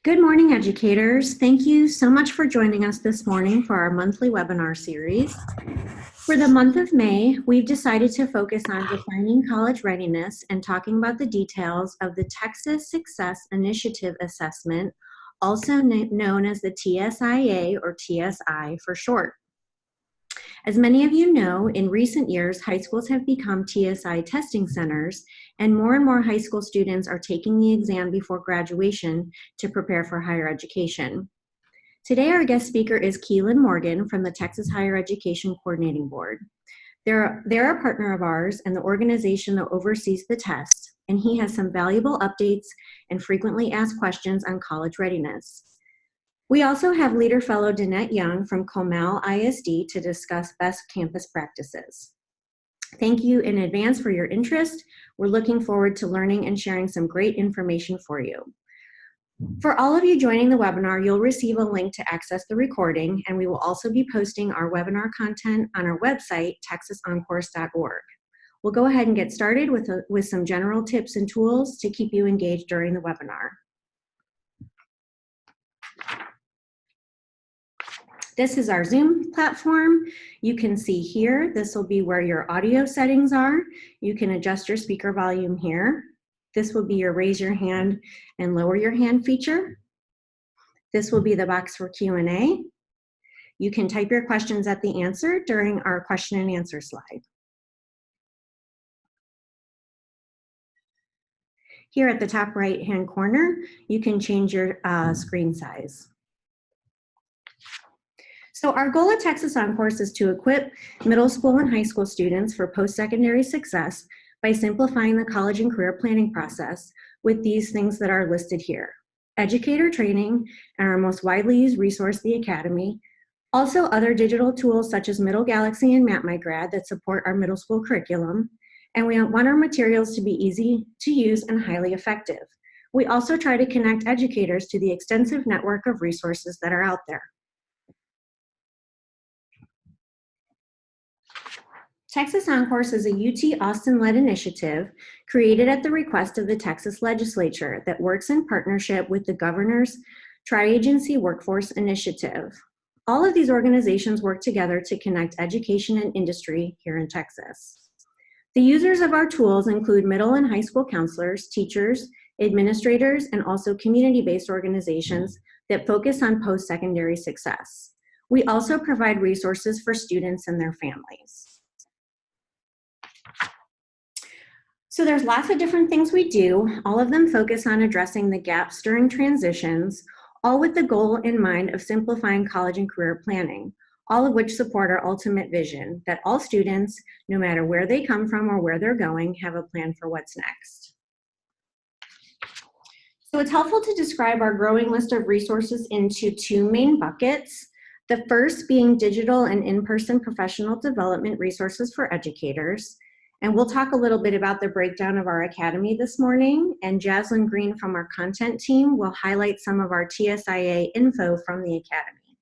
Good morning, educators. Thank you so much for joining us this morning for our monthly webinar series. For the month of May, we've decided to focus on defining college readiness and talking about the details of the Texas Success Initiative Assessment, also known as the TSIA or TSI for short. As many of you know, in recent years, high schools have become TSI testing centers, and more high school students are taking the exam before graduation to prepare for higher education. Today, our guest speaker is Keylan Morgan from the Texas Higher Education Coordinating Board. They're a partner of ours and the organization that oversees the test, and he has some valuable updates and frequently asked questions on college readiness. We also have Leader Fellow Dannette Young from Comal ISD to discuss best campus practices. Thank you in advance for your interest. We're looking forward to learning and sharing some great information for you. For all of you joining the webinar, you'll receive a link to access the recording, and we will also be posting our webinar content on our website, texasoncourse.org. We'll go ahead and get started with some general tips and tools to keep you engaged during the webinar. This is our Zoom platform. You can see here, this will be where your audio settings are. You can adjust your speaker volume here. This will be your raise your hand and lower your hand feature. This will be the box for Q&A. You can type your questions at the answer during our question and answer slide. Here at the top right-hand corner, you can change your screen size. So our goal at Texas OnCourse is to equip middle school and high school students for post-secondary success by simplifying the college and career planning process with these things that are listed here. Educator training and our most widely used resource, the Academy. Also other digital tools such as Middle Galaxy and MapMyGrad that support our middle school curriculum. And we want our materials to be easy to use and highly effective. We also try to connect educators to the extensive network of resources that are out there. Texas OnCourse is a UT Austin-led initiative created at the request of the Texas legislature that works in partnership with the governor's Tri-Agency Workforce Initiative. All of these organizations work together to connect education and industry here in Texas. The users of our tools include middle and high school counselors, teachers, administrators, and also community-based organizations that focus on post-secondary success. We also provide resources for students and their families. So there's lots of different things we do. All of them focus on addressing the gaps during transitions, all with the goal in mind of simplifying college and career planning, all of which support our ultimate vision that all students, no matter where they come from or where they're going, have a plan for what's next. So it's helpful to describe our growing list of resources into two main buckets. The first being digital and in-person professional development resources for educators. And we'll talk a little bit about the breakdown of our Academy this morning, and Jasmine Green from our content team will highlight some of our TSIA info from the Academy.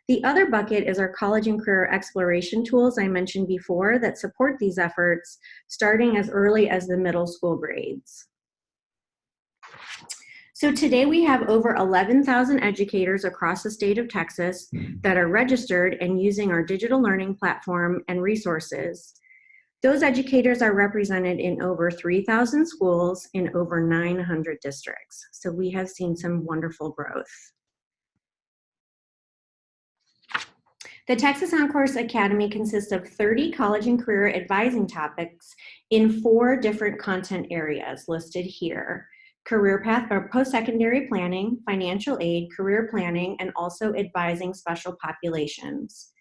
The other bucket is our college and career exploration tools I mentioned before that support these efforts starting as early as the middle school grades. So today we have over 11,000 educators across the state of Texas that are registered and using our digital learning platform and resources. Those educators are represented in over 3,000 schools in over 900 districts. So we have seen some wonderful growth. The Texas OnCourse Academy consists of 30 college and career advising topics in 4 different content areas listed here. Career path or post-secondary planning, financial aid, career planning, and also advising special populations.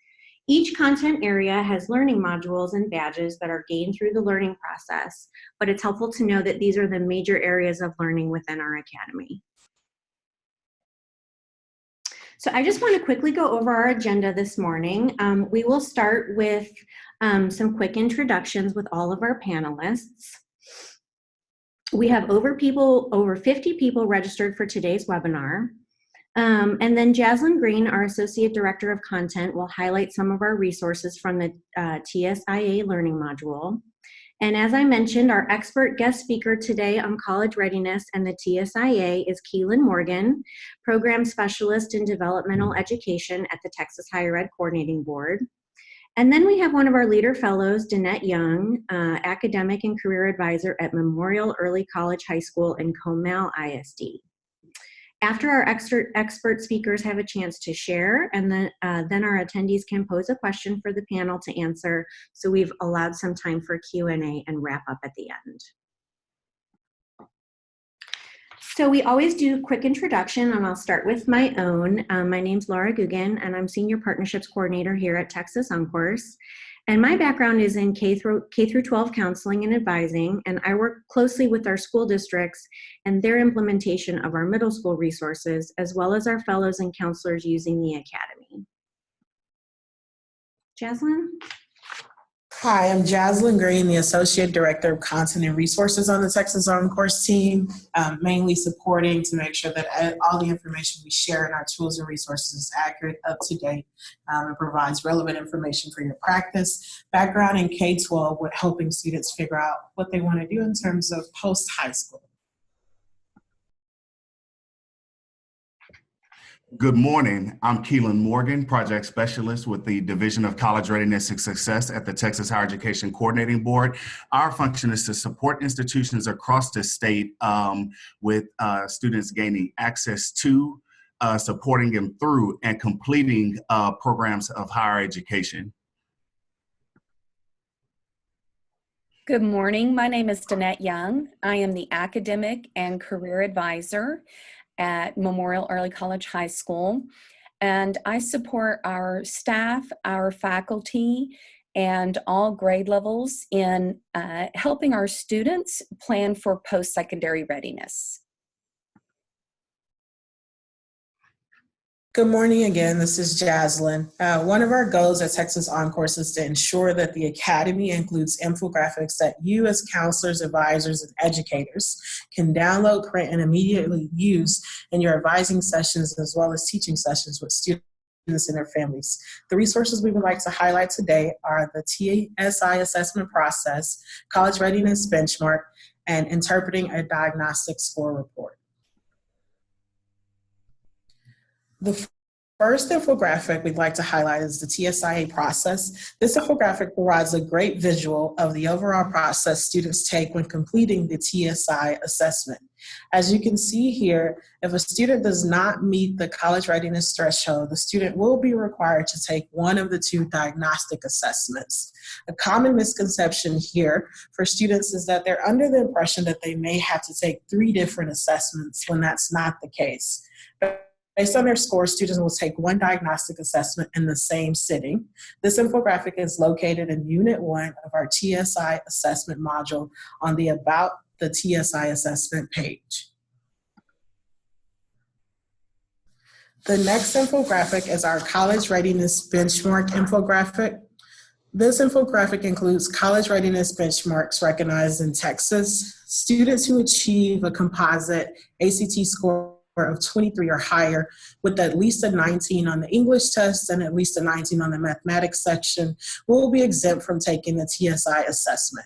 Each content area has learning modules and badges that are gained through the learning process, but it's helpful to know that these are the major areas of learning within our Academy. So I just want to quickly go over our agenda this morning. We will start with some quick introductions with all of our panelists. We have over 50 people registered for today's webinar. And then Jasmine Green, our Associate Director of Content, will highlight some of our resources from the TSIA learning module. And as I mentioned, our expert guest speaker today on college readiness and the TSIA is Keylan Morgan, Program Specialist in Developmental Education at the Texas Higher Ed Coordinating Board. And then we have one of our leader fellows, Dannette Young, Academic and Career Advisor at Memorial Early College High School and Comal ISD. After our expert speakers have a chance to share, and then our attendees can pose a question for the panel to answer. So we've allowed some time for Q&A and wrap up at the end. So we always do a quick introduction, and I'll start with my own. My name's Laura Coogan, and I'm Senior Partnerships Coordinator here at Texas OnCourse. And my background is in K through 12 counseling and advising, and I work closely with our school districts and their implementation of our middle school resources, as well as our fellows and counselors using the academy. Jazlyn? Hi, I'm Jasmine Green, the Associate Director of Content and Resources on the Texas OnCourse team, mainly supporting to make sure that all the information we share in our tools and resources is accurate, up to date, and provides relevant information for your practice. Background in K-12 with helping students figure out what they want to do in terms of post-high school. Good morning. I'm Keylan Morgan, Project Specialist with the Division of College Readiness and Success at the Texas Higher Education Coordinating Board. Our function is to support institutions across the state with students gaining access to, supporting them through, and completing programs of higher education. Good morning. My name is Dannette Young. I am the Academic and Career Advisor at Memorial Early College High School, and I support our staff, our faculty, and all grade levels in helping our students plan for post-secondary readiness. Good morning again, this is Jazlyn. One of our goals at Texas OnCourse is to ensure that the Academy includes infographics that you as counselors, advisors, and educators can download, print, and immediately use in your advising sessions as well as teaching sessions with students and their families. The resources we would like to highlight today are the TSI Assessment Process, College Readiness Benchmark, and Interpreting a Diagnostic Score Report. The first infographic we'd like to highlight is the TSIA process. This infographic provides a great visual of the overall process students take when completing the TSI assessment. As you can see here, if a student does not meet the college readiness threshold, the student will be required to take one of the two diagnostic assessments. A common misconception here for students is that they're under the impression that they may have to take 3 different assessments when that's not the case. Based on their scores, students will take one diagnostic assessment in the same sitting. This infographic is located in Unit 1 of our TSI assessment module on the About the TSI Assessment page. The next infographic is our College Readiness Benchmark infographic. This infographic includes college readiness benchmarks recognized in Texas. Students who achieve a composite ACT score of 23 or higher with at least a 19 on the English test and at least a 19 on the mathematics section will be exempt from taking the TSI assessment.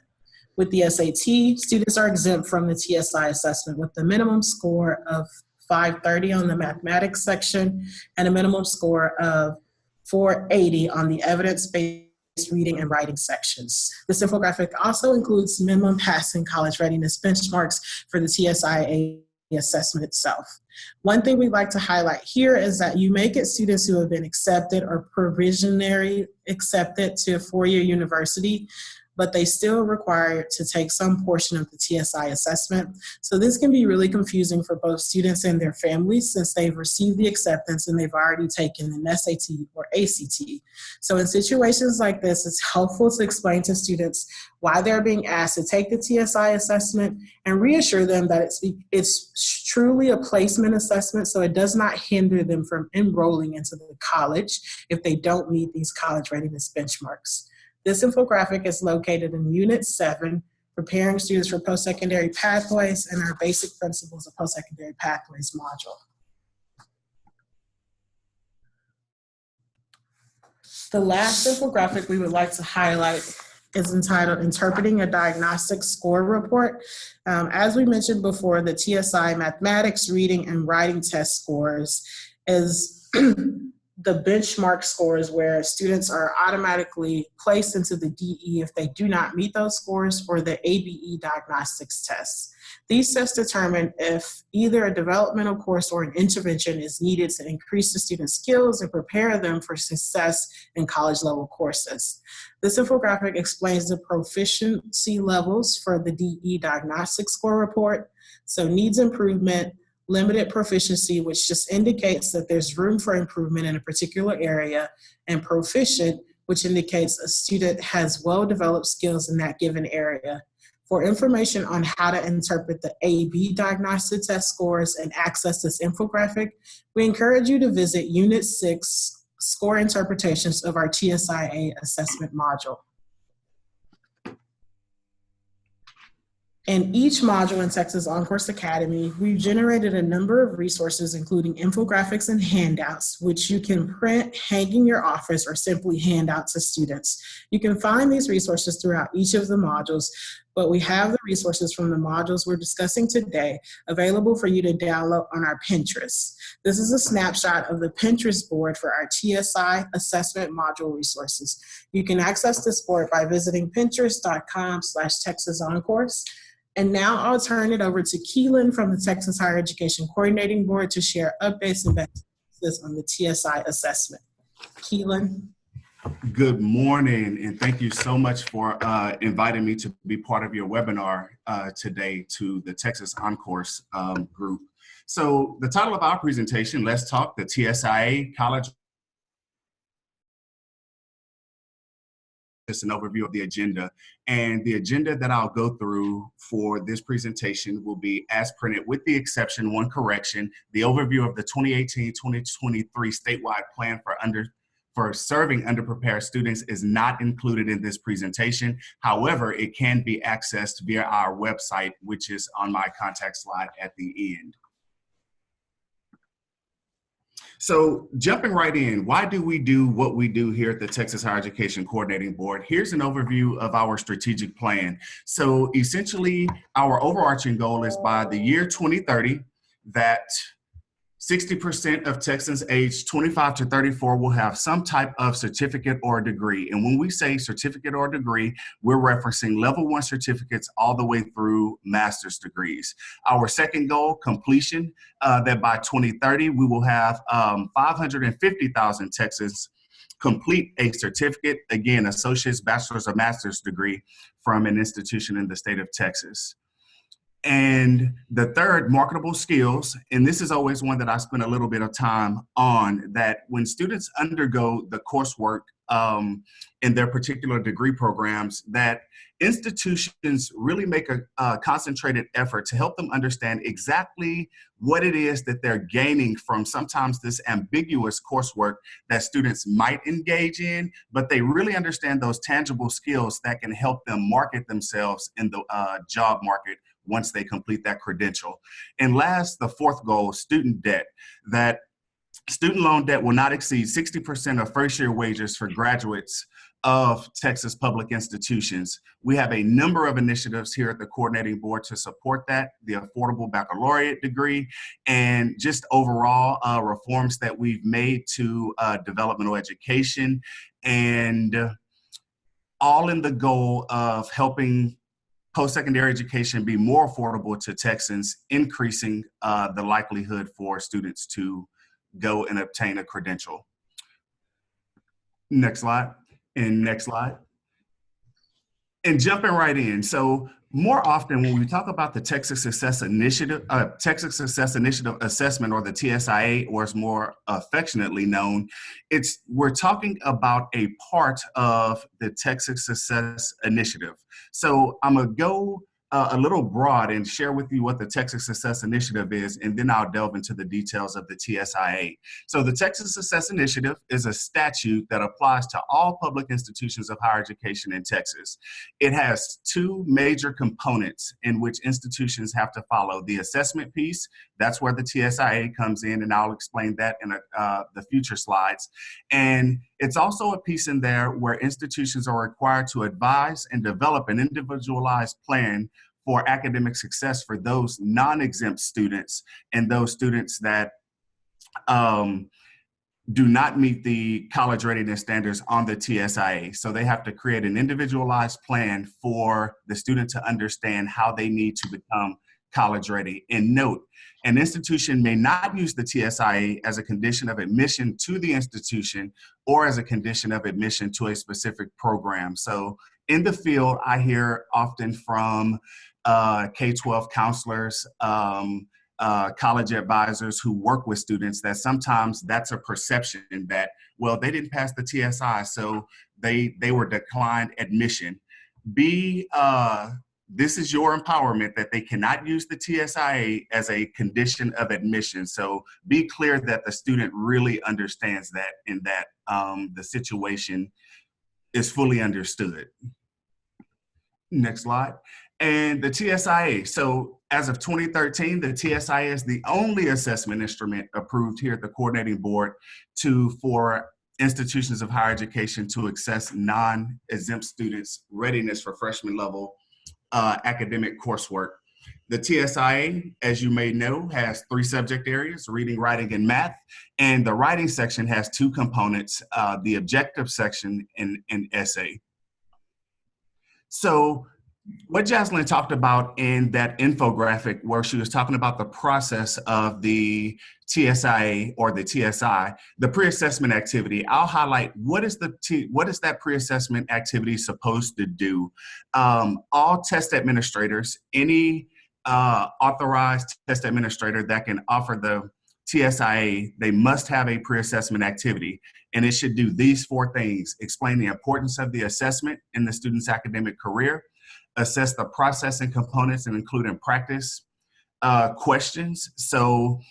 With the SAT, students are exempt from the TSI assessment with the minimum score of 530 on the mathematics section and a minimum score of 480 on the evidence-based reading and writing sections. This infographic also includes minimum passing college readiness benchmarks for the TSIA assessment itself. One thing we'd like to highlight here is that you may get students who have been accepted or provisionally accepted to a 4-year university, but they still require to take some portion of the TSI assessment. So this can be really confusing for both students and their families since they've received the acceptance and they've already taken an SAT or ACT. So in situations like this, it's helpful to explain to students why they're being asked to take the TSI assessment and reassure them that it's truly a placement assessment, so it does not hinder them from enrolling into the college if they don't meet these college readiness benchmarks. This infographic is located in Unit 7, Preparing Students for Post-Secondary Pathways, and our Basic Principles of Post-Secondary Pathways module. The last infographic we would like to highlight is entitled Interpreting a Diagnostic Score Report. As we mentioned before, the TSI mathematics, reading, and writing test scores is the benchmark scores where students are automatically placed into the DE if they do not meet those scores, or the ABE diagnostics tests. These tests determine if either a developmental course or an intervention is needed to increase the student's skills and prepare them for success in college level courses. This infographic explains the proficiency levels for the DE diagnostic score report. So needs improvement, limited proficiency, which just indicates that there's room for improvement in a particular area, and proficient, which indicates a student has well-developed skills in that given area. For information on how to interpret the AB diagnostic test scores and access this infographic, we encourage you to visit Unit 6, Score Interpretations of our TSIA Assessment module. In each module in Texas OnCourse Academy, we've generated a number of resources, including infographics and handouts, which you can print, hang in your office, or simply hand out to students. You can find these resources throughout each of the modules, but we have the resources from the modules we're discussing today available for you to download on our Pinterest. This is a snapshot of the Pinterest board for our TSI Assessment Module resources. You can access this board by visiting pinterest.com/Texas OnCourse. And now I'll turn it over to Keylan from the Texas Higher Education Coordinating Board to share updates and best practices on the TSI assessment. Keylan. Good morning, and thank you so much for inviting me to be part of your webinar today to the Texas OnCourse group. So the title of our presentation, Let's Talk the TSIA College. Just an overview of the agenda. And the agenda that I'll go through for this presentation will be as printed, with the exception, one correction: the overview of the 2018-2023 statewide plan for serving underprepared students is not included in this presentation. However, it can be accessed via our website, which is on my contact slide at the end. So jumping right in, why do we do what we do here at the Texas Higher Education Coordinating Board? Here's an overview of our strategic plan. So essentially, our overarching goal is by the year 2030 that 60% of Texans aged 25 to 34 will have some type of certificate or degree. And when we say certificate or degree, we're referencing level 1 certificates all the way through master's degrees. Our second goal, completion, that by 2030, we will have 550,000 Texans complete a certificate, again, associate's, bachelor's, or master's degree from an institution in the state of Texas. And the third, marketable skills, and this is always one that I spend a little bit of time on, that when students undergo the coursework in their particular degree programs, that institutions really make a concentrated effort to help them understand exactly what it is that they're gaining from sometimes this ambiguous coursework that students might engage in, but they really understand those tangible skills that can help them market themselves in the job market once they complete that credential. And last, the fourth goal, student debt, that student loan debt will not exceed 60% of first-year wages for graduates of Texas public institutions. We have a number of initiatives here at the Coordinating Board to support that, the Affordable Baccalaureate degree, and just overall reforms that we've made to developmental education, and all in the goal of helping post-secondary education be more affordable to Texans, increasing the likelihood for students to go and obtain a credential. Next slide, and next slide. And jumping right in. So more often when we talk about the Texas Success Initiative Assessment, or the TSIA, or it's more affectionately known, we're talking about a part of the Texas Success Initiative. So I'm gonna go a little broad and share with you what the Texas Success Initiative is, and then I'll delve into the details of the TSIA. So the Texas Success Initiative is a statute that applies to all public institutions of higher education in Texas. It has two major components in which institutions have to follow. The assessment piece, that's where the TSIA comes in, and I'll explain that in the future slides. And it's also a piece in there where institutions are required to advise and develop an individualized plan for academic success for those non-exempt students and those students that do not meet the college readiness standards on the TSIA. So they have to create an individualized plan for the student to understand how they need to become college ready. And note, an institution may not use the TSIA as a condition of admission to the institution or as a condition of admission to a specific program. So in the field, I hear often from K-12 counselors, college advisors who work with students that sometimes that's a perception that, well, they didn't pass the TSI, so they were declined admission. This is your empowerment that they cannot use the TSIA as a condition of admission. So be clear that the student really understands that and that the situation is fully understood. Next slide. And the TSIA. So as of 2013, the TSIA is the only assessment instrument approved here at the coordinating board for institutions of higher education to assess non-exempt students' readiness for freshman level academic coursework. The TSIA, as you may know, has 3 subject areas, reading, writing, and math. And the writing section has 2 components, the objective section and essay. So what Jazlyn talked about in that infographic where she was talking about the process of the TSIA or the TSI, the pre-assessment activity, I'll highlight what is that pre-assessment activity supposed to do. All test administrators, any authorized test administrator that can offer the TSIA, they must have a pre-assessment activity. And it should do these 4 things: explain the importance of the assessment in the student's academic career, assess the process and components and including practice questions. So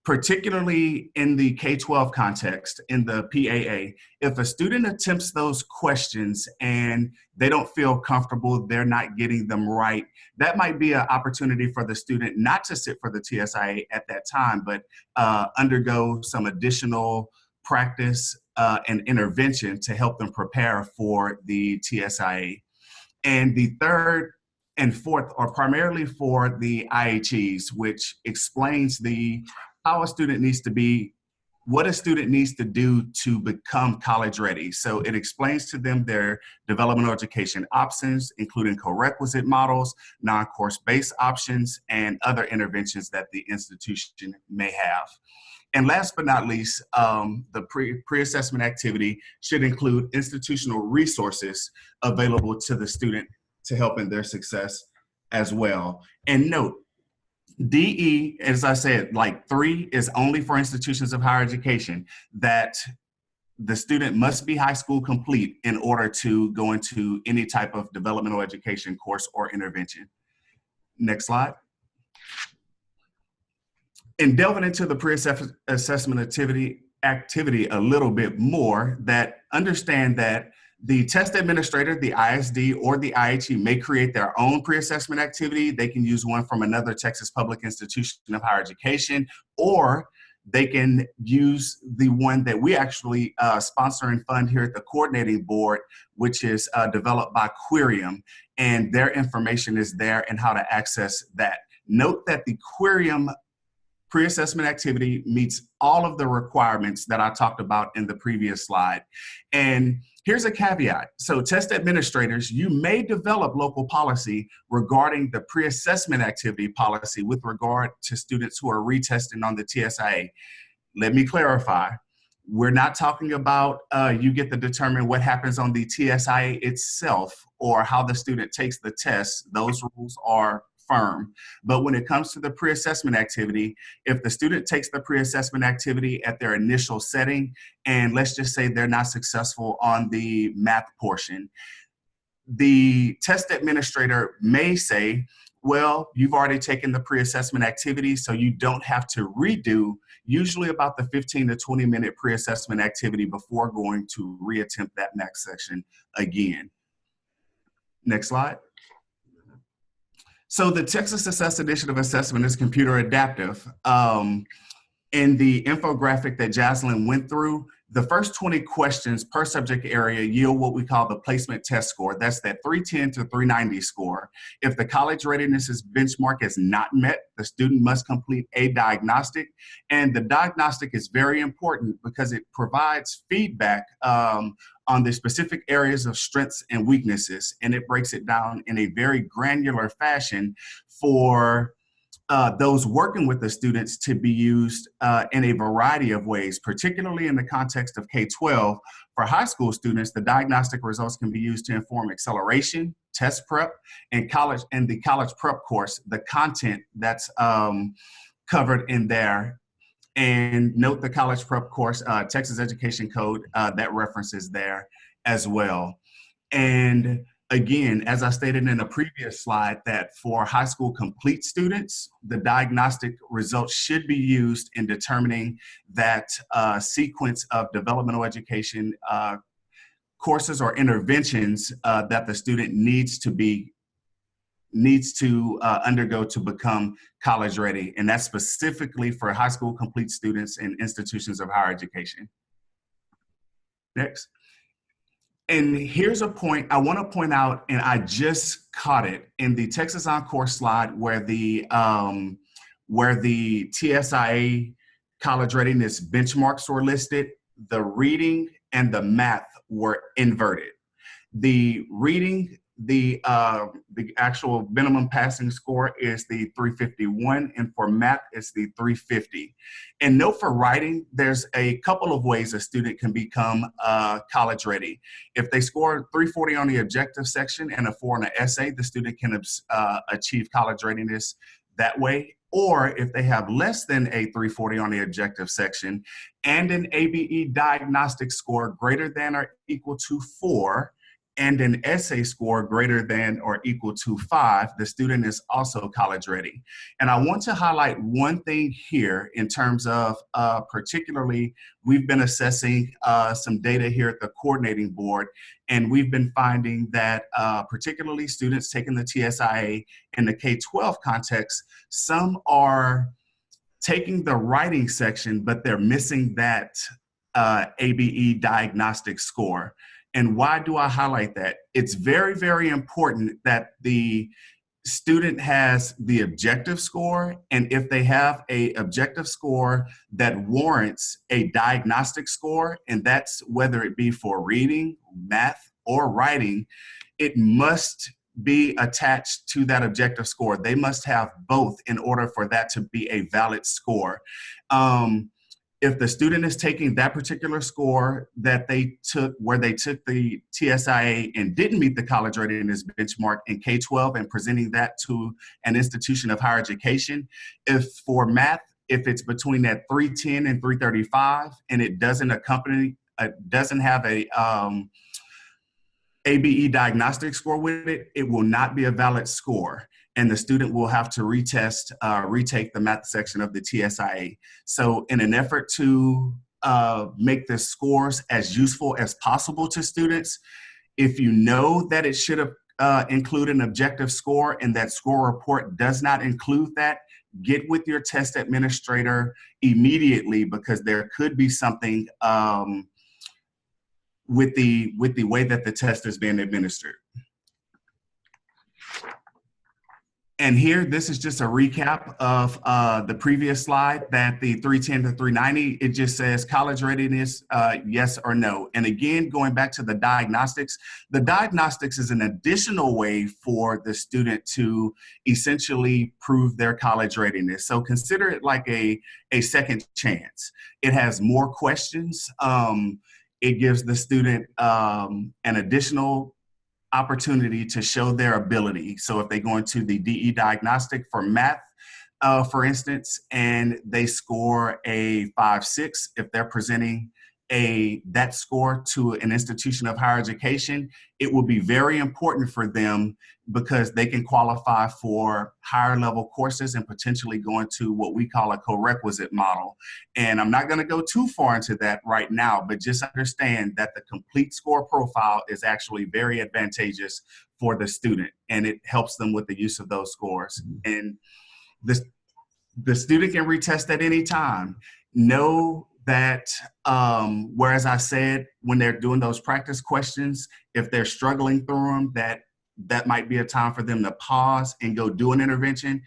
particularly in the K-12 context, in the PAA, if a student attempts those questions and they don't feel comfortable, they're not getting them right, that might be an opportunity for the student not to sit for the TSIA at that time, but undergo some additional practice and intervention to help them prepare for the TSIA. And the third and fourth are primarily for the IHEs, which explains how a student needs to be, what a student needs to do to become college ready. So it explains to them their developmental education options, including co-requisite models, non-course based options, and other interventions that the institution may have. And last but not least, the pre-assessment activity should include institutional resources available to the student to help in their success as well. And note, DE, as I said, like 3 is only for institutions of higher education, that the student must be high school complete in order to go into any type of developmental education course or intervention. Next slide. And delving into the pre-assessment activity a little bit more, that understand that the test administrator, the ISD, or the IHE may create their own pre-assessment activity. They can use one from another Texas public institution of higher education, or they can use the one that we actually sponsor and fund here at the coordinating board, which is developed by Quirium, and their information is there and how to access that. Note that the Quirium pre-assessment activity meets all of the requirements that I talked about in the previous slide. And here's a caveat. So test administrators, you may develop local policy regarding the pre-assessment activity policy with regard to students who are retesting on the TSIA. Let me clarify. We're not talking about you get to determine what happens on the TSIA itself or how the student takes the test. Those rules are firm. But when it comes to the pre-assessment activity, if the student takes the pre-assessment activity at their initial setting, and let's just say they're not successful on the math portion, the test administrator may say, well, you've already taken the pre-assessment activity, so you don't have to redo usually about the 15 to 20 minute pre-assessment activity before going to reattempt that next section again. Next slide. So the Texas Assess Initiative Assessment is computer adaptive. In the infographic that Jazlyn went through, the first 20 questions per subject area yield what we call the placement test score. That's that 310 to 390 score. If the college readiness benchmark is not met, the student must complete a diagnostic. And the diagnostic is very important because it provides feedback on the specific areas of strengths and weaknesses. And it breaks it down in a very granular fashion for those working with the students to be used in a variety of ways, particularly in the context of K-12. For high school students, the diagnostic results can be used to inform acceleration, test prep, and the college prep course, the content that's covered in there. And note the college prep course, Texas Education Code, that references there as well. And again, as I stated in a previous slide, that for high school complete students, the diagnostic results should be used in determining that sequence of developmental education courses or interventions that the student needs to undergo to become college ready. And that's specifically for high school complete students in institutions of higher education. Next. And here's a point I want to point out, and I just caught it in the Texas OnCourse slide where the TSIA college readiness benchmarks were listed. The reading and the math were inverted. The reading, the actual minimum passing score is the 351, and for math, it's the 350. And note for writing, there's a couple of ways a student can become college ready. If they score 340 on the objective section and a 4 on the essay, the student can achieve college readiness that way. Or if they have less than a 340 on the objective section and an ABE diagnostic score greater than or equal to 4, and an essay score greater than or equal to 5, the student is also college ready. And I want to highlight one thing here in terms of particularly, we've been assessing some data here at the coordinating board, and we've been finding that particularly students taking the TSIA in the K-12 context, some are taking the writing section, but they're missing that ABE diagnostic score. And why do I highlight that? It's very, very important that the student has the objective score, and if they have a objective score that warrants a diagnostic score, and that's whether it be for reading, math, or writing, it must be attached to that objective score. They must have both in order for that to be a valid score. If the student is taking that particular score that they took, where they took the TSIA and didn't meet the college readiness benchmark in K-12 and presenting that to an institution of higher education, if for math, if it's between that 310 and 335 and it doesn't have a ABE diagnostic score with it, it will not be a valid score. And the student will have to retake the math section of the TSIA. So in an effort to make the scores as useful as possible to students, if you know that it should have include an objective score and that score report does not include that, get with your test administrator immediately, because there could be something with the way that the test is being administered. And here, this is just a recap of the previous slide, that the 310 to 390, it just says college readiness, yes or no. And again, going back to the diagnostics is an additional way for the student to essentially prove their college readiness. So consider it like a second chance. It has more questions. It gives the student an additional opportunity to show their ability. So if they go into the DE diagnostic for math, for instance, and they score a 5.6, if they're presenting that score to an institution of higher education, it will be very important for them because they can qualify for higher level courses and potentially go into what we call a co-requisite model. And I'm not going to go too far into that right now, but just understand that the complete score profile is actually very advantageous for the student, and it helps them with the use of those scores. And the student can retest at any time. Know that, whereas I said when they're doing those practice questions, if they're struggling through them, that might be a time for them to pause and go do an intervention.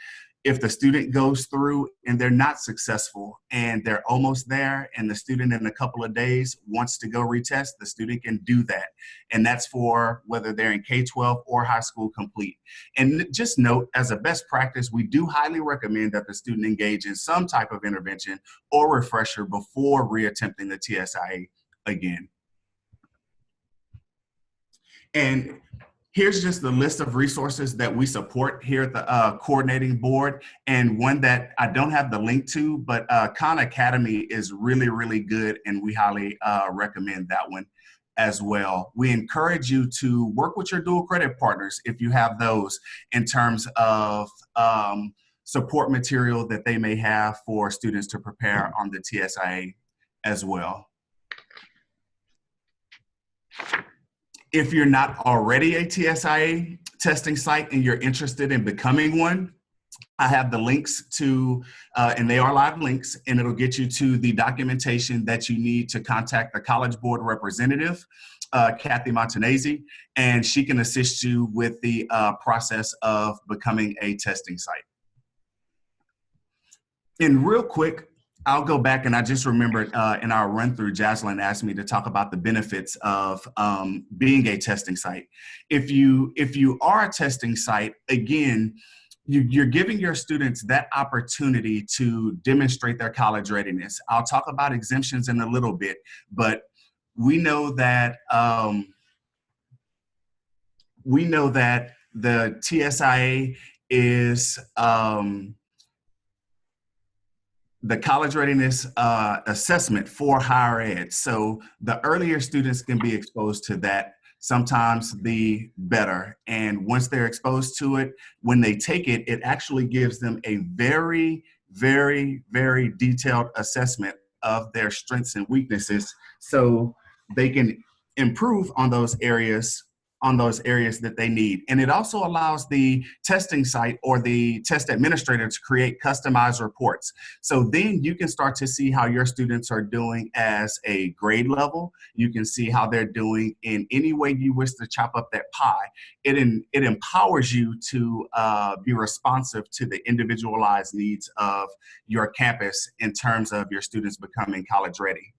If the student goes through and they're not successful and they're almost there and the student in a couple of days wants to go retest, the student can do that. And that's for whether they're in K-12 or high school complete. And just note, as a best practice, we do highly recommend that the student engage in some type of intervention or refresher before reattempting the TSIA again. And here's just the list of resources that we support here at the coordinating board, and one that I don't have the link to, but Khan Academy is really, really good, and we highly recommend that one as well. We encourage you to work with your dual credit partners if you have those in terms of support material that they may have for students to prepare on the TSIA as well. If you're not already a TSIA testing site and you're interested in becoming one, I have the links to, and they are live links, and it'll get you to the documentation that you need to contact the College Board representative, Kathy Montanese, and she can assist you with the process of becoming a testing site. And real quick, I'll go back, and I just remembered in our run through, Jazlyn asked me to talk about the benefits of being a testing site. If you are a testing site, again, you're giving your students that opportunity to demonstrate their college readiness. I'll talk about exemptions in a little bit, but we know that the TSIA is the college readiness assessment for higher ed. So the earlier students can be exposed to that, sometimes the better. And once they're exposed to it, when they take it, it actually gives them a very, very, very detailed assessment of their strengths and weaknesses, so they can improve on those areas that they need. And it also allows the testing site or the test administrator to create customized reports. So then you can start to see how your students are doing as a grade level. You can see how they're doing in any way you wish to chop up that pie. It empowers you to be responsive to the individualized needs of your campus in terms of your students becoming college ready.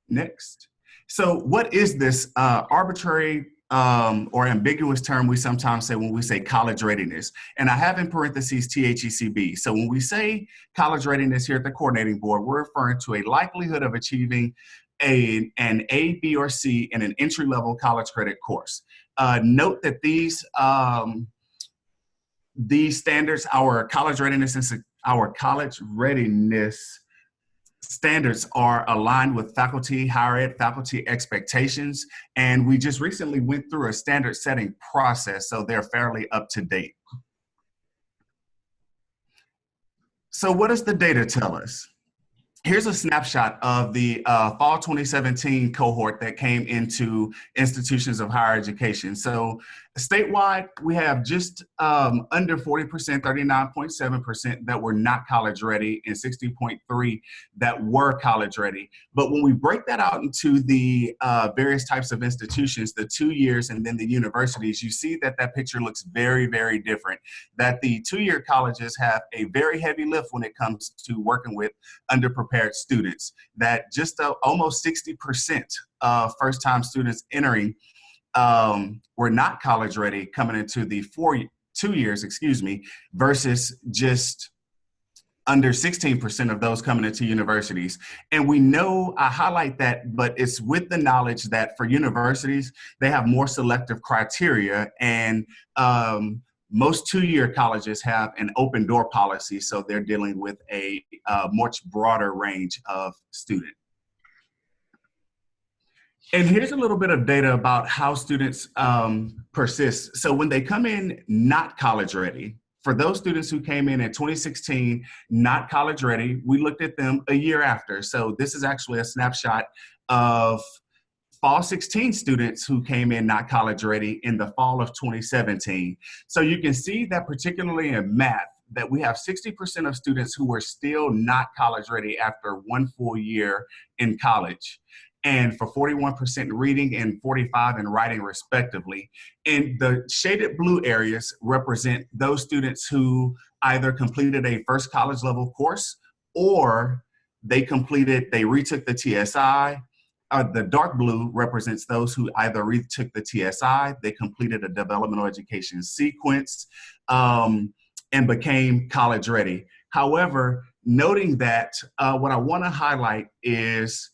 Next. So what is this arbitrary or ambiguous term we sometimes say when we say college readiness? And I have in parentheses THECB. So when we say college readiness here at the coordinating board, we're referring to a likelihood of achieving an A, B, or C in an entry-level college credit course. Note that these standards, our college readiness standards are aligned with higher ed faculty expectations. And we just recently went through a standard setting process, so they're fairly up to date. So what does the data tell us? Here's a snapshot of the fall 2017 cohort that came into institutions of higher education. So statewide, we have just under 40%, 39.7% that were not college ready and 60.3% that were college ready. But when we break that out into the various types of institutions, the 2 years and then the universities, you see that that picture looks very, very different. That the 2-year colleges have a very heavy lift when it comes to working with underprepared students. That just almost 60% of first-time students entering were not college ready coming into the 2 years, versus just under 16% of those coming into universities. And we know, I highlight that, but it's with the knowledge that for universities, they have more selective criteria, and most 2-year colleges have an open door policy, so they're dealing with a much broader range of students. And here's a little bit of data about how students persist. So when they come in not college ready, for those students who came in 2016, not college ready, we looked at them a year after. So this is actually a snapshot of fall 16 students who came in not college ready in the fall of 2017. So you can see that particularly in math, that we have 60% of students who were still not college ready after one full year in college. And for 41% in reading and 45% in writing respectively. And the shaded blue areas represent those students who either completed a first college level course or they retook the TSI. The dark blue represents those who either retook the TSI, they completed a developmental education sequence, and became college ready. However, noting that what I want to highlight is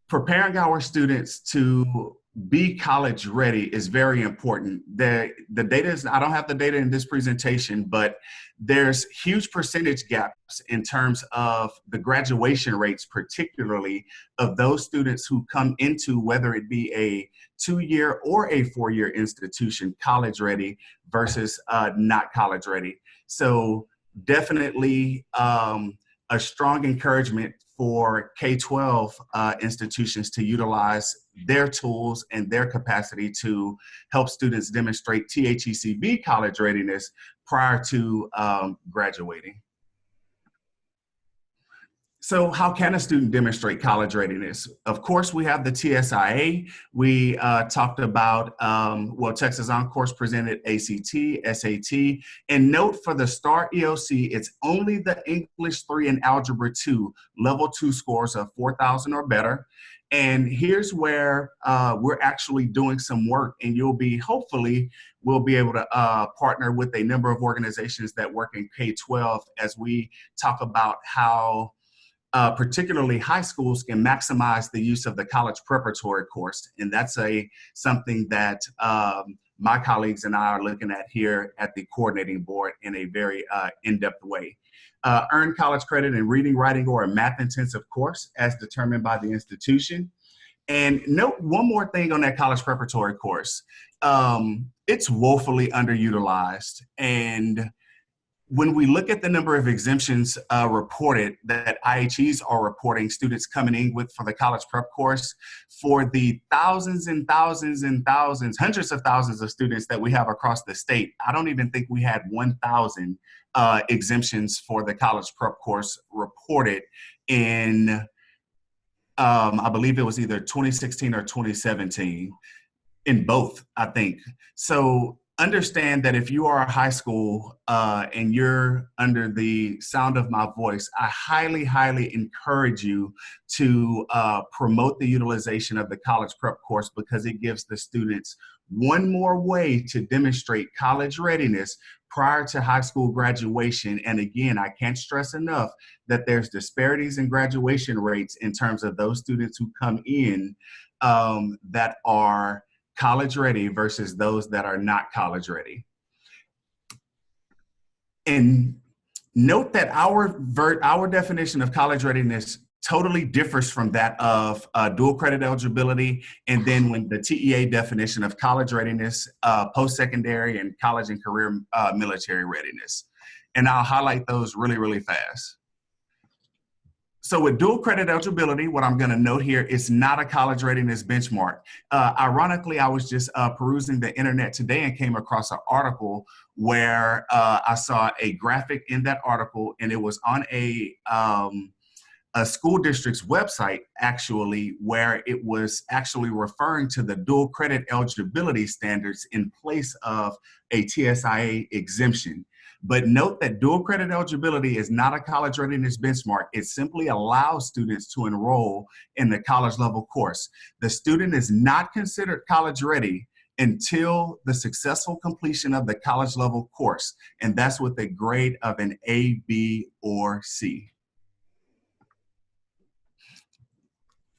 preparing our students to be college ready is very important. The data is, I don't have the data in this presentation, but there's huge percentage gaps in terms of the graduation rates, particularly of those students who come into, whether it be a 2-year or a 4-year institution, college ready versus not college ready. So definitely a strong encouragement for K-12 institutions to utilize their tools and their capacity to help students demonstrate THECB college readiness prior to graduating. So how can a student demonstrate college readiness? Of course, we have the TSIA. We talked about, Texas OnCourse presented ACT, SAT, and note for the STAR EOC, it's only the English 3 and Algebra 2 level 2 scores of 4,000 or better. And here's where we're actually doing some work, and hopefully, we'll be able to partner with a number of organizations that work in K-12 as we talk about how particularly high schools can maximize the use of the college preparatory course. And that's something that my colleagues and I are looking at here at the coordinating board in a very in-depth way. Earn college credit in reading, writing, or a math-intensive course as determined by the institution. And note one more thing on that college preparatory course. It's woefully underutilized. And when we look at the number of exemptions reported that IHEs are reporting students coming in with for the college prep course, for the thousands and thousands and thousands, hundreds of thousands of students that we have across the state, I don't even think we had 1,000 exemptions for the college prep course reported in, I believe it was either 2016 or 2017, in both, I think. So understand that if you are a high school and you're under the sound of my voice, I highly, highly encourage you to promote the utilization of the college prep course, because it gives the students one more way to demonstrate college readiness prior to high school graduation. And again, I can't stress enough that there's disparities in graduation rates in terms of those students who come in that are college ready versus those that are not college ready. And note that our definition of college readiness totally differs from that of dual credit eligibility, and then when the TEA definition of college readiness, post-secondary and college and career military readiness. And I'll highlight those really, really fast. So with dual credit eligibility, what I'm going to note here is not a college readiness benchmark. Ironically, I was just perusing the internet today and came across an article where I saw a graphic in that article, and it was on a school district's website, actually, where it was actually referring to the dual credit eligibility standards in place of a TSIA exemption. But note that dual credit eligibility is not a college readiness benchmark. It simply allows students to enroll in the college level course. The student is not considered college ready until the successful completion of the college level course. And that's with a grade of an A, B, or C.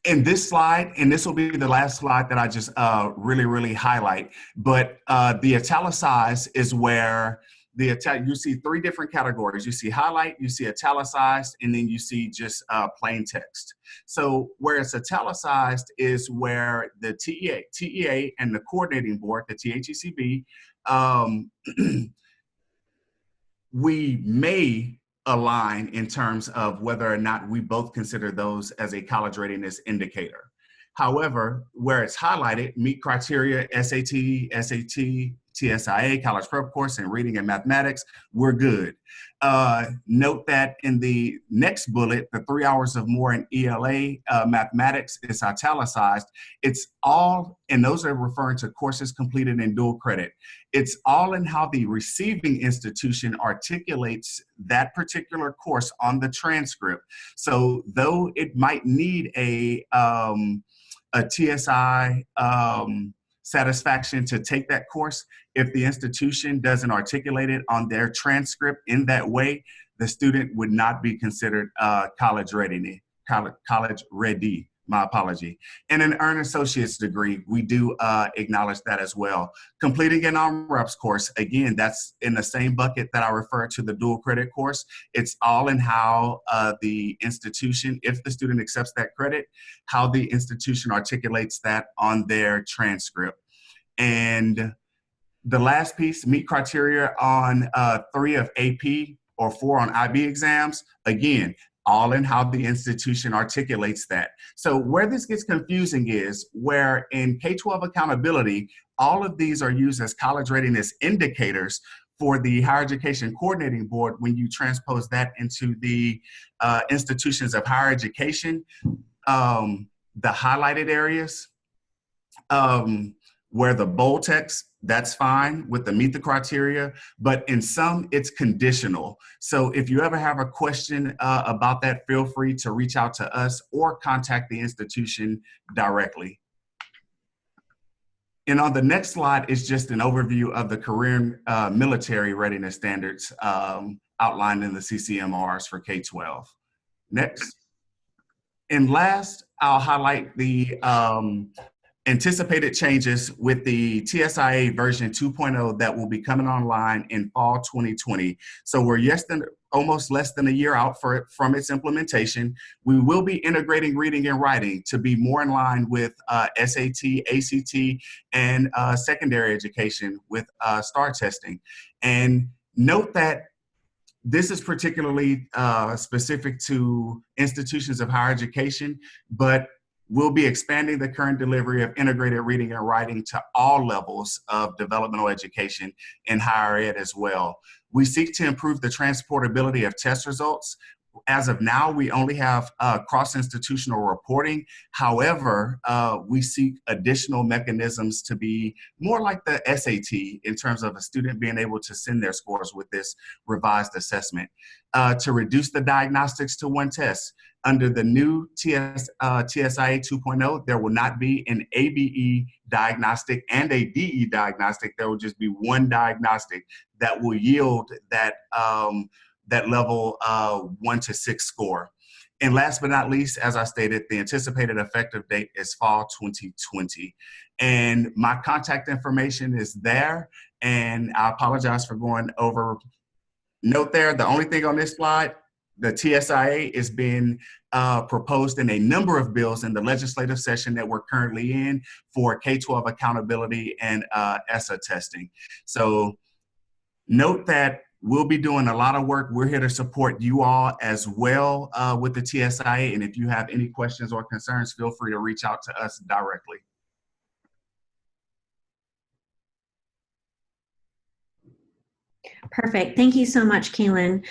In this slide, and this will be the last slide that I just really, really highlight, but the italicized is where you see three different categories. You see highlight, you see italicized, and then you see just plain text. So where it's italicized is where the TEA and the coordinating board, the THECB, we may align in terms of whether or not we both consider those as a college readiness indicator. However, where it's highlighted, meet criteria, SAT, TSIA, college prep course, and reading and mathematics, we're good. Note that in the next bullet, the 3 hours or more in ELA mathematics is italicized. It's all, and those are referring to courses completed in dual credit. It's all in how the receiving institution articulates that particular course on the transcript. So though it might need a TSI satisfaction to take that course, if the institution doesn't articulate it on their transcript in that way, the student would not be considered college ready, my apology. And an earned associate's degree, we do acknowledge that as well. Completing an OnReps course, again, that's in the same bucket that I refer to the dual credit course. It's all in how the institution, if the student accepts that credit, how the institution articulates that on their transcript. And the last piece, meet criteria on 3 of AP or 4 on IB exams, again, all in how the institution articulates that. So where this gets confusing is where in K-12 accountability, all of these are used as college readiness indicators for the higher education coordinating board. When you transpose that into the institutions of higher education, the highlighted areas, where the bold text, that's fine with the meet the criteria, but in some it's conditional. So if you ever have a question about that, feel free to reach out to us or contact the institution directly. And on the next slide is just an overview of the career military readiness standards outlined in the CCMRs for K-12. Next. And last, I'll highlight the anticipated changes with the TSIA version 2.0 that will be coming online in fall 2020. So we're almost less than a year out from its implementation. We will be integrating reading and writing to be more in line with SAT, ACT, and secondary education with STAR testing. And note that this is particularly specific to institutions of higher education, but we'll be expanding the current delivery of integrated reading and writing to all levels of developmental education in higher ed as well. We seek to improve the transportability of test results. As of now, we only have cross-institutional reporting. However, we seek additional mechanisms to be more like the SAT in terms of a student being able to send their scores with this revised assessment. To reduce the diagnostics to one test. Under the new TSIA 2.0, there will not be an ABE diagnostic and a DE diagnostic. There will just be one diagnostic that will yield that that level 1 to 6 score. And last but not least, as I stated, the anticipated effective date is fall 2020. And my contact information is there. And I apologize for going over. Note there, the only thing on this slide, the TSIA is being proposed in a number of bills in the legislative session that we're currently in for K-12 accountability and ESSA testing. So note that we'll be doing a lot of work. We're here to support you all as well with the TSIA. And if you have any questions or concerns, feel free to reach out to us directly. Perfect. Thank you so much, Keylan.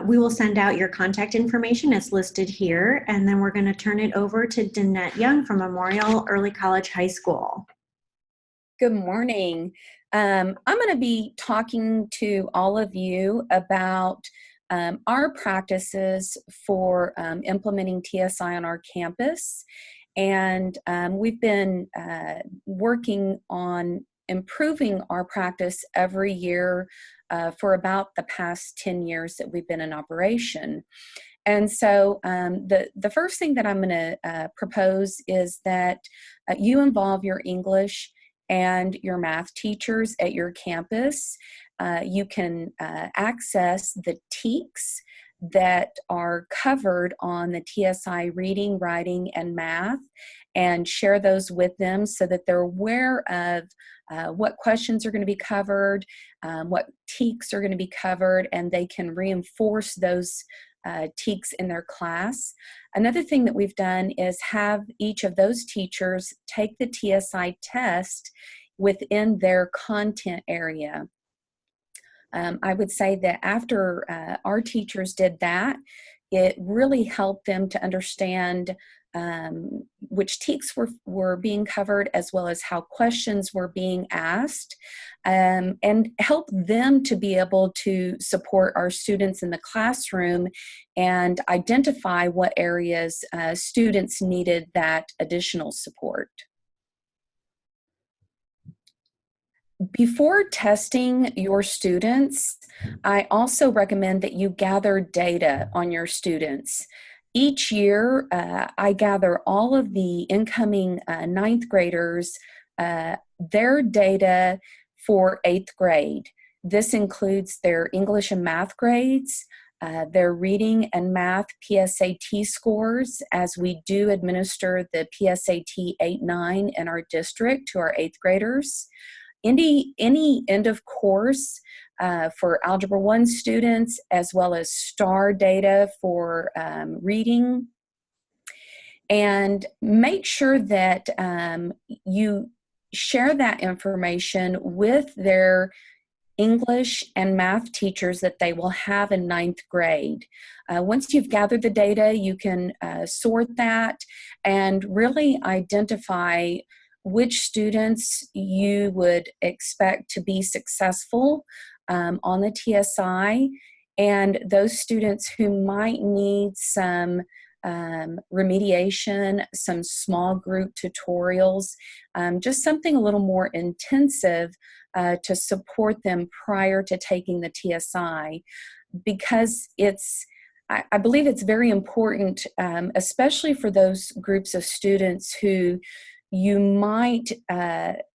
We will send out your contact information as listed here, and then we're gonna turn it over to Dannette Young from Memorial Early College High School. Good morning. I'm going to be talking to all of you about our practices for implementing TSI on our campus. And we've been working on improving our practice every year for about the past 10 years that we've been in operation. And so the first thing that I'm going to propose is that you involve your English and your math teachers at your campus. You can access the TEKS that are covered on the TSI reading, writing, and math, and share those with them so that they're aware of what questions are going to be covered, what TEKS are going to be covered, and they can reinforce those TEKS in their class. Another thing that we've done is have each of those teachers take the TSI test within their content area. I would say that after our teachers did that, it really helped them to understand which TEKS were being covered, as well as how questions were being asked, and help them to be able to support our students in the classroom and identify what areas students needed that additional support. Before testing your students, I also recommend that you gather data on your students. Each year, I gather all of the incoming ninth graders, their data for 8th grade. This includes their English and math grades, their reading and math PSAT scores, as we do administer the PSAT 8-9 in our district to our 8th graders. Any end of course for Algebra 1 students, as well as STAR data for reading. And make sure that you share that information with their English and math teachers that they will have in 9th grade. Once you've gathered the data, you can sort that and really identify which students you would expect to be successful on the TSI, and those students who might need some remediation, some small group tutorials, just something a little more intensive to support them prior to taking the TSI, because I believe it's very important, especially for those groups of students who you might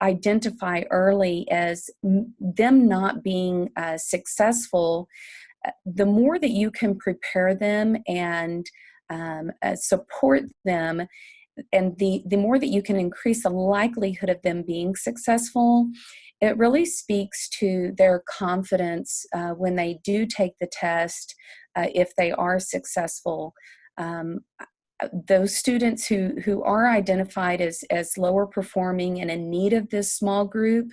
identify early as them not being successful. The more that you can prepare them and support them, and the more that you can increase the likelihood of them being successful, it really speaks to their confidence when they do take the test, if they are successful. Those students who are identified as lower performing and in need of this small group,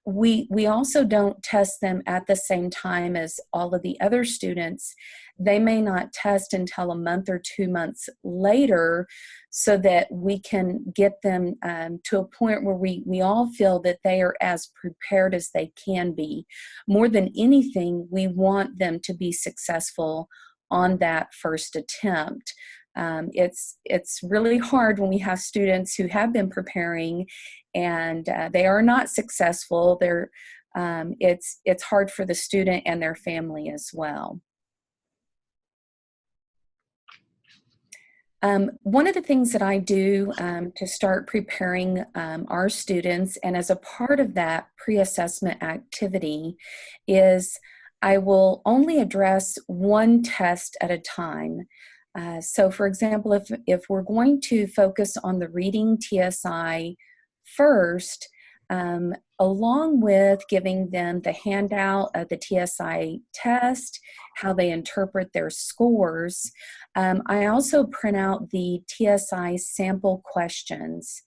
we also don't test them at the same time as all of the other students. They may not test until a month or 2 months later, so that we can get them to a point where we all feel that they are as prepared as they can be. More than anything, we want them to be successful on that first attempt. It's really hard when we have students who have been preparing and they are not successful. It's hard for the student and their family as well. One of the things that I do to start preparing our students, and as a part of that pre-assessment activity, is I will only address one test at a time. So for example, if we're going to focus on the reading TSI first, along with giving them the handout of the TSI test, how they interpret their scores, I also print out the TSI sample questions.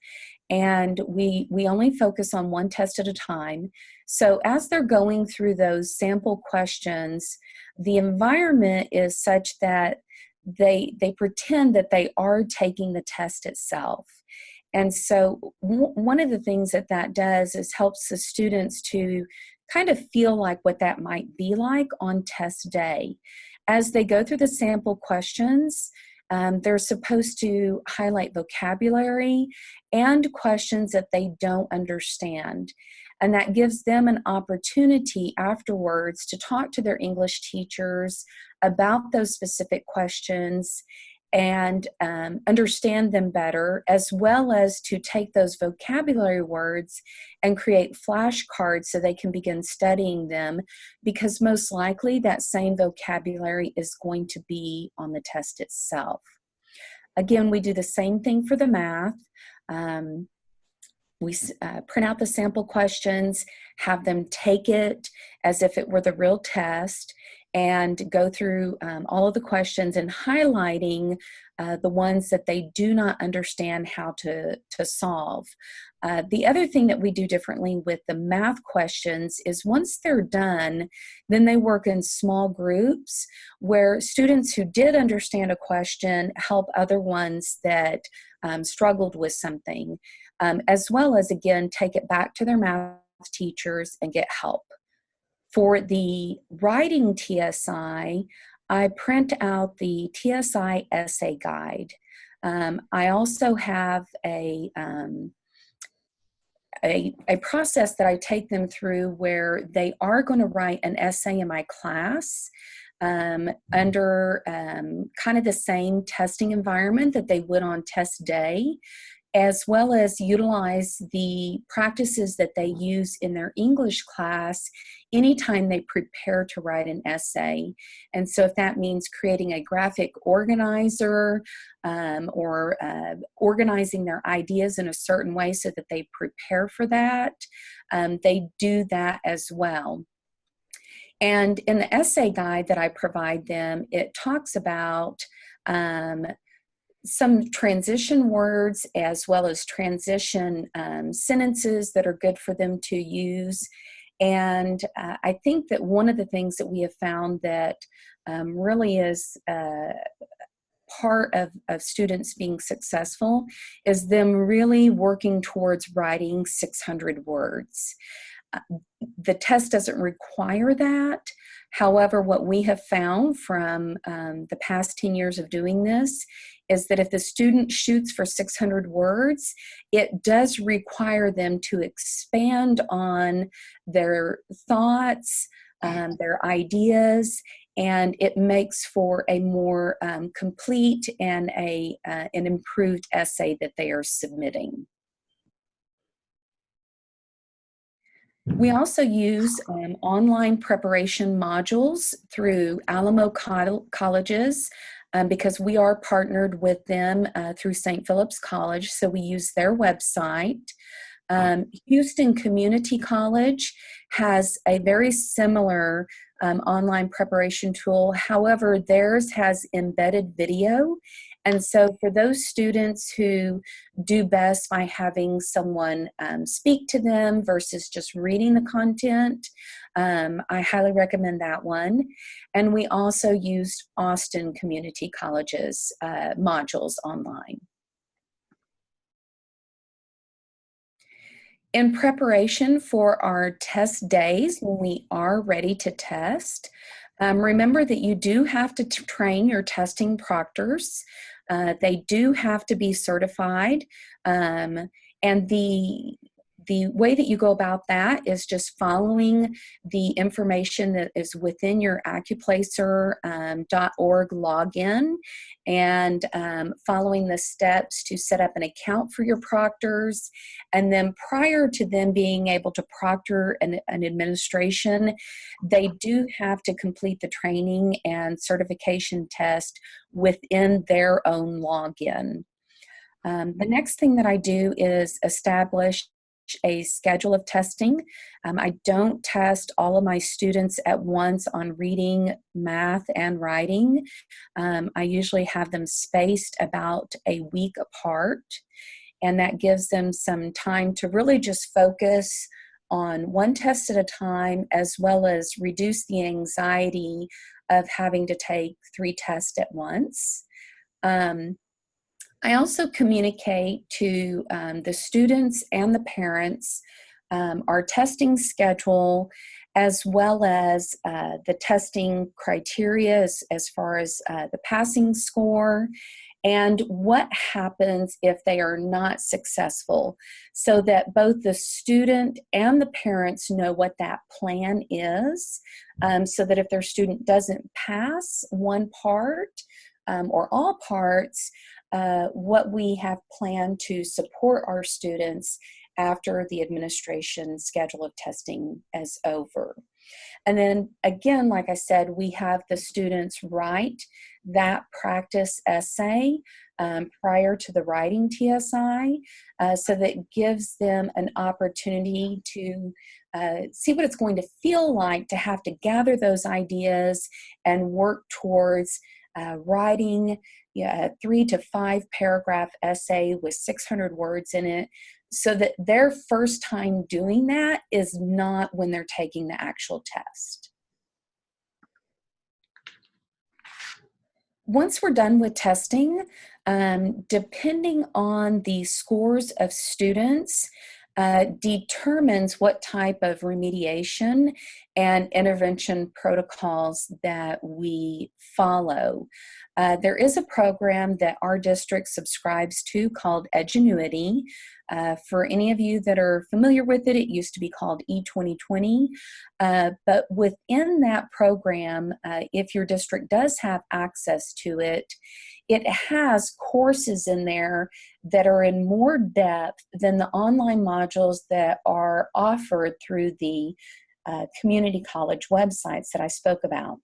And we only focus on one test at a time. So as they're going through those sample questions, the environment is such that they pretend that they are taking the test itself. And so one of the things that does is helps the students to kind of feel like what that might be like on test day. As they go through the sample questions, they're supposed to highlight vocabulary and questions that they don't understand. And that gives them an opportunity afterwards to talk to their English teachers about those specific questions and understand them better, as well as to take those vocabulary words and create flashcards so they can begin studying them, because most likely that same vocabulary is going to be on the test itself. Again, we do the same thing for the math. We print out the sample questions, have them take it as if it were the real test, and go through all of the questions and highlighting the ones that they do not understand how to solve. The other thing that we do differently with the math questions is once they're done, then they work in small groups where students who did understand a question help other ones that struggled with something, as well as, again, take it back to their math teachers and get help. For the writing TSI, I print out the TSI essay guide. I also have a process that I take them through where they are going to write an essay in my class under kind of the same testing environment that they would on test day, as well as utilize the practices that they use in their English class anytime they prepare to write an essay. And so if that means creating a graphic organizer or organizing their ideas in a certain way so that they prepare for that, they do that as well. And in the essay guide that I provide them, it talks about some transition words as well as transition sentences that are good for them to use. And I think that one of the things that we have found that really is part of students being successful is them really working towards writing 600 words. The test doesn't require that. However, what we have found from the past 10 years of doing this is that if the student shoots for 600 words, it does require them to expand on their thoughts, their ideas, and it makes for a more complete and an improved essay that they are submitting. We also use online preparation modules through Alamo colleges because we are partnered with them through St. Philip's College, so we use their website. Houston Community College has a very similar online preparation tool. However, theirs has embedded video. And so for those students who do best by having someone speak to them versus just reading the content, I highly recommend that one. And we also used Austin Community College's modules online. In preparation for our test days, when we are ready to test, remember that you do have to train your testing proctors. They do have to be certified, and the way that you go about that is just following the information that is within your accuplacer.org login and following the steps to set up an account for your proctors. And then prior to them being able to proctor an administration, they do have to complete the training and certification test within their own login. The next thing that I do is establish a schedule of testing. I don't test all of my students at once on reading, math, and writing. I usually have them spaced about a week apart, and that gives them some time to really just focus on one test at a time, as well as reduce the anxiety of having to take 3 tests at once. I also communicate to the students and the parents our testing schedule, as well as the testing criteria as far as the passing score, and what happens if they are not successful, so that both the student and the parents know what that plan is, so that if their student doesn't pass one part, or all parts, what we have planned to support our students after the administration's schedule of testing is over. And then again, like I said, we have the students write that practice essay prior to the writing TSI, so that gives them an opportunity to see what it's going to feel like to have to gather those ideas and work towards writing a 3 to 5 paragraph essay with 600 words in it, so that their first time doing that is not when they're taking the actual test. Once we're done with testing, depending on the scores of students, determines what type of remediation and intervention protocols that we follow. There is a program that our district subscribes to called Edgenuity. For any of you that are familiar with it, it used to be called E2020. But within that program, if your district does have access to it, it has courses in there that are in more depth than the online modules that are offered through the community college websites that I spoke about.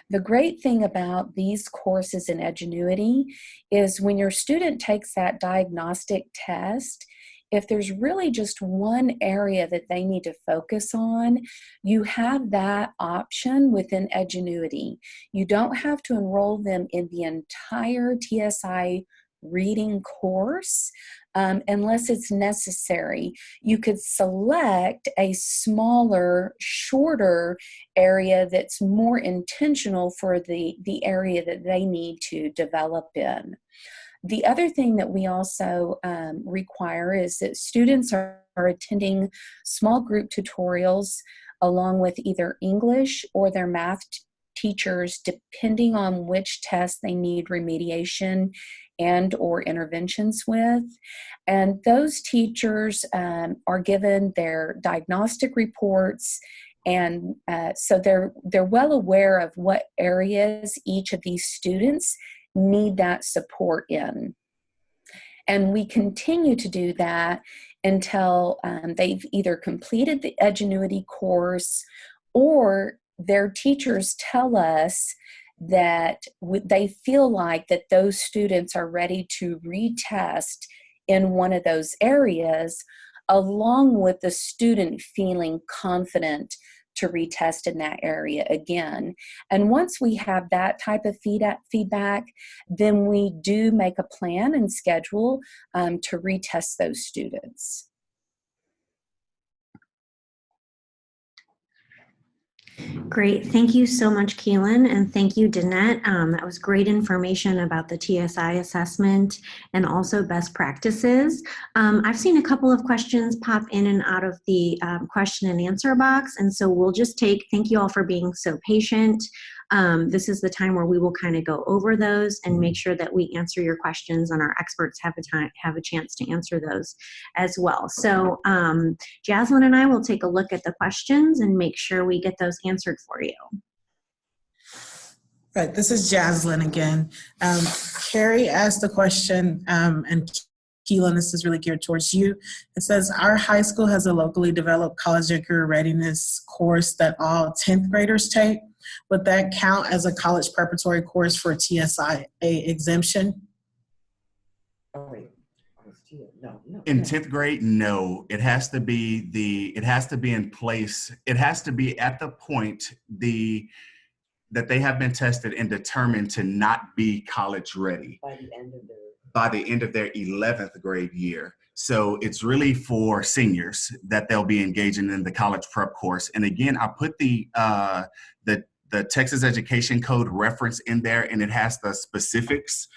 The great thing about these courses in Edgenuity is when your student takes that diagnostic test, if there's really just one area that they need to focus on, you have that option within Edgenuity. You don't have to enroll them in the entire TSI reading course unless it's necessary. You could select a smaller, shorter area that's more intentional for the area that they need to develop in. The other thing that we also require is that students are attending small group tutorials along with either English or their math teachers, depending on which test they need remediation and or interventions with. And those teachers are given their diagnostic reports, and so they're well aware of what areas each of these students need that support in. And we continue to do that until they've either completed the Edgenuity course or their teachers tell us that they feel like that those students are ready to retest in one of those areas, along with the student feeling confident to retest in that area again. And once we have that type of feedback, then we do make a plan and schedule to retest those students. Great. Thank you so much, Keylan, and thank you, Dannette. That was great information about the TSI assessment and also best practices. I've seen a couple of questions pop in and out of the question and answer box, and so we'll just thank you all for being so patient. This is the time where we will kind of go over those and make sure that we answer your questions, and our experts have a chance to answer those as well. So Jazlyn and I will take a look at the questions and make sure we get those answered for you. Right, this is Jazlyn again. Carrie asked the question, and Keylan, this is really geared towards you. It says, our high school has a locally developed college and career readiness course that all 10th graders take. Would that count as a college preparatory course for TSIA exemption? Oh, wait. No. In 10th grade, no. It has to be in place. It has to be at the point that they have been tested and determined to not be college ready By the end of their 11th grade year. So it's really for seniors that they'll be engaging in the college prep course. And again, I put the Texas Education Code reference in there, and it has the specifics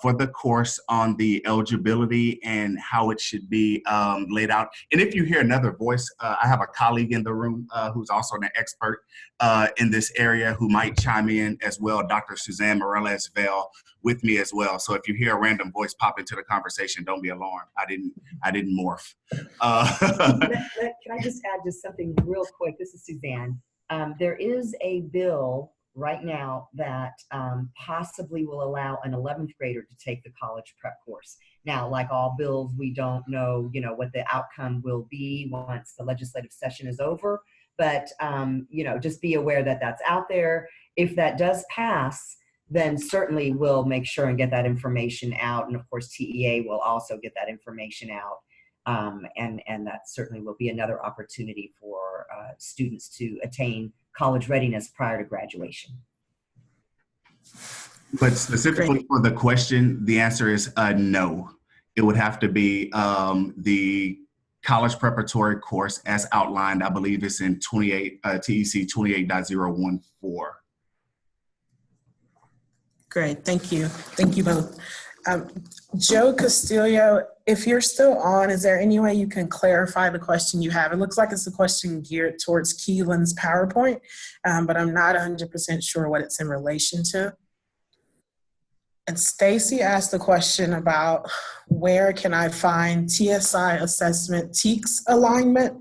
for the course on the eligibility and how it should be laid out. And if you hear another voice, I have a colleague in the room who's also an expert in this area who might chime in as well, Dr. Suzanne Morales-Vale, with me as well. So if you hear a random voice pop into the conversation, don't be alarmed. I didn't morph. Can I just add just something real quick? This is Suzanne. There is a bill right now that possibly will allow an 11th grader to take the college prep course. Now, like all bills, we don't know, what the outcome will be once the legislative session is over. But, just be aware that that's out there. If that does pass, then certainly we'll make sure and get that information out. And of course, TEA will also get that information out. And that certainly will be another opportunity for students to attain college readiness prior to graduation. But specifically for the question, the answer is no. It would have to be the college preparatory course as outlined. I believe it's in TEC 28.014. Great, thank you. Thank you both. Joe Castillo, if you're still on, is there any way you can clarify the question you have? It looks like it's a question geared towards Keylan's PowerPoint, but I'm not 100% sure what it's in relation to. And Stacy asked a question about where can I find TSI assessment TEKS alignment?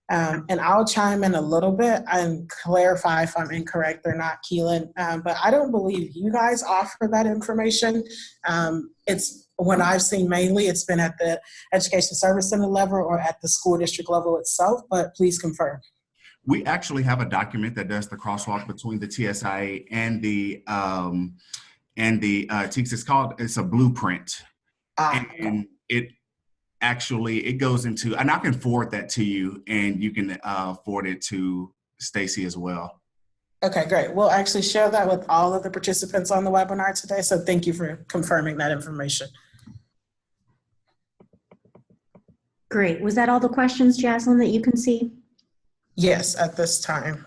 And I'll chime in a little bit and clarify if I'm incorrect or not, Keylan. But I don't believe you guys offer that information. It's when I've seen mainly, it's been at the Education Service Center level or at the school district level itself, but please confirm. We actually have a document that does the crosswalk between the TSIA and the TEKS. It's a blueprint. And it goes into, and I can forward that to you, and you can forward it to Stacy as well. Okay, great. We'll actually share that with all of the participants on the webinar today. So thank you for confirming that information. Great. Was that all the questions, Jazlyn, that you can see? Yes, at this time.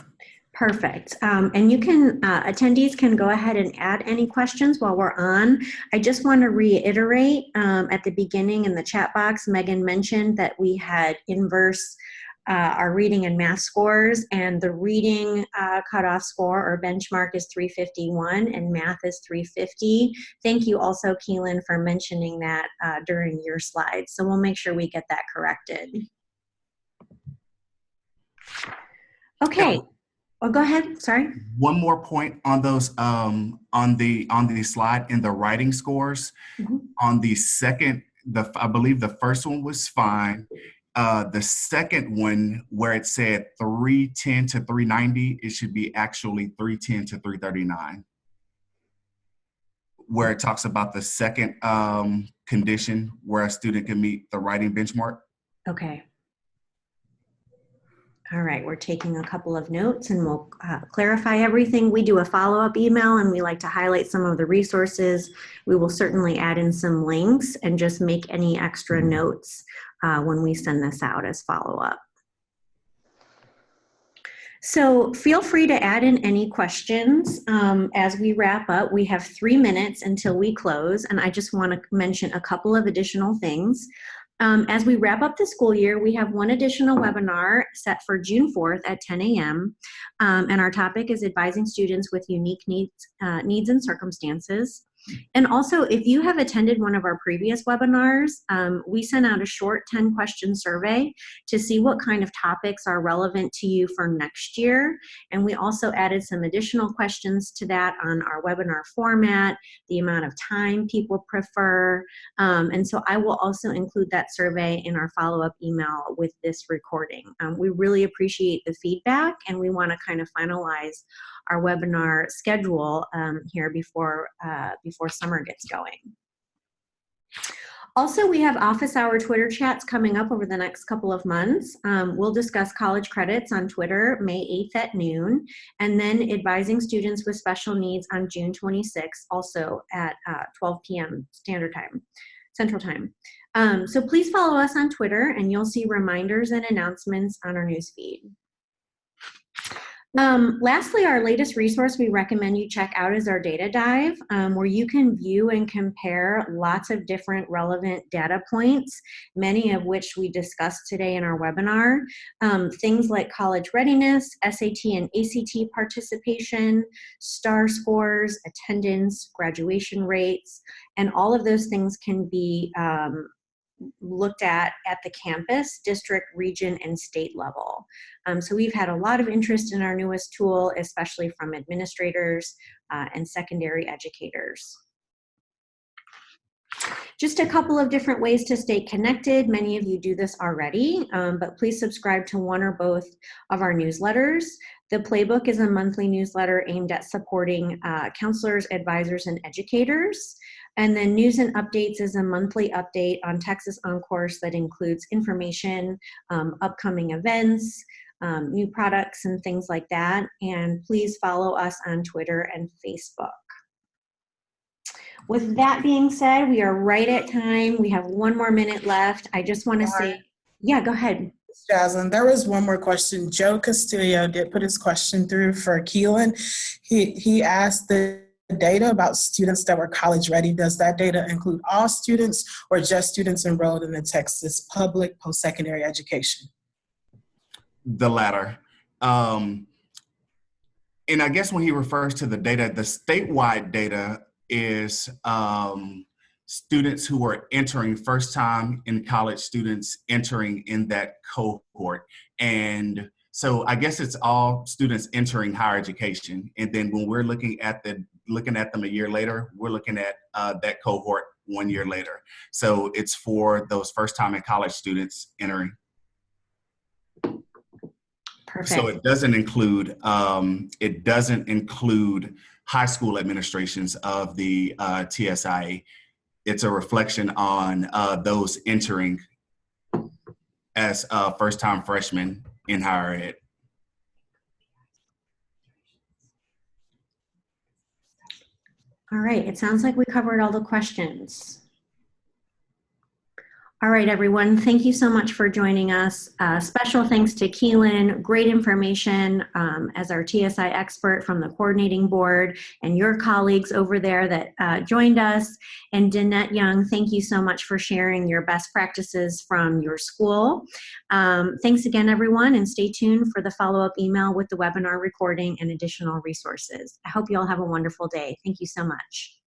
Perfect. And you can, attendees can go ahead and add any questions while we're on. I just want to reiterate at the beginning in the chat box, Megan mentioned that we had inverse our reading and math scores, and the reading cutoff score or benchmark is 351 and math is 350. Thank you also, Keylan, for mentioning that during your slides. So we'll make sure we get that corrected. Okay. Oh, go ahead. Sorry. One more point on those on the slide in the writing scores. Mm-hmm. On the second, I believe the first one was fine. The second one, where it said 310 to 390, it should be actually 310 to 339. Where it talks about the second condition where a student can meet the writing benchmark. Okay. All right, we're taking a couple of notes and we'll clarify everything. We do a follow-up email and we like to highlight some of the resources. We will certainly add in some links and just make any extra notes when we send this out as follow-up. So feel free to add in any questions as we wrap up. We have 3 minutes until we close, and I just want to mention a couple of additional things. As we wrap up the school year, we have one additional webinar set for June 4th at 10 a.m. And our topic is advising students with unique needs and circumstances. And also, if you have attended one of our previous webinars, we sent out a short 10-question survey to see what kind of topics are relevant to you for next year. And we also added some additional questions to that on our webinar format, the amount of time people prefer. And so I will also include that survey in our follow-up email with this recording. We really appreciate the feedback, and we want to kind of finalize our webinar schedule here before summer gets going. Also, we have office hour Twitter chats coming up over the next couple of months. We'll discuss college credits on Twitter May 8th at noon, and then advising students with special needs on June 26th, also at 12 p.m. Central Time. So please follow us on Twitter, and you'll see reminders and announcements on our newsfeed. Lastly, our latest resource we recommend you check out is our data dive, where you can view and compare lots of different relevant data points, many of which we discussed today in our webinar. Things like college readiness, SAT and ACT participation, STAR scores, attendance, graduation rates, and all of those things can be looked at the campus, district, region, and state level. So we've had a lot of interest in our newest tool, especially from administrators and secondary educators. Just a couple of different ways to stay connected. Many of you do this already, but please subscribe to one or both of our newsletters. The Playbook is a monthly newsletter aimed at supporting counselors, advisors, and educators. And then News and Updates is a monthly update on Texas OnCourse that includes information, upcoming events, new products, and things like that. And please follow us on Twitter and Facebook. With that being said, we are right at time. We have 1 more minute left. I just want to say, yeah, go ahead. Jazlyn, there was one more question. Joe Castillo did put his question through for Keylan. He asked the data about students that were college ready. Does that data include all students or just students enrolled in the Texas public post-secondary education? The latter. And I guess when he refers to the data, the statewide data is students who are entering first time in college, students entering in that cohort. And so I guess it's all students entering higher education. And then when we're looking at them a year later, we're looking at that cohort 1 year later. So it's for those first time in college students entering. Perfect. So it doesn't include high school administrations of the TSIA. It's a reflection on those entering as first-time freshmen in higher ed. All right, it sounds like we covered all the questions. All right, everyone, thank you so much for joining us. Special thanks to Keylan, great information as our TSI expert from the coordinating board, and your colleagues over there that joined us. And Dannette Young, thank you so much for sharing your best practices from your school. Thanks again, everyone, and stay tuned for the follow-up email with the webinar recording and additional resources. I hope you all have a wonderful day. Thank you so much.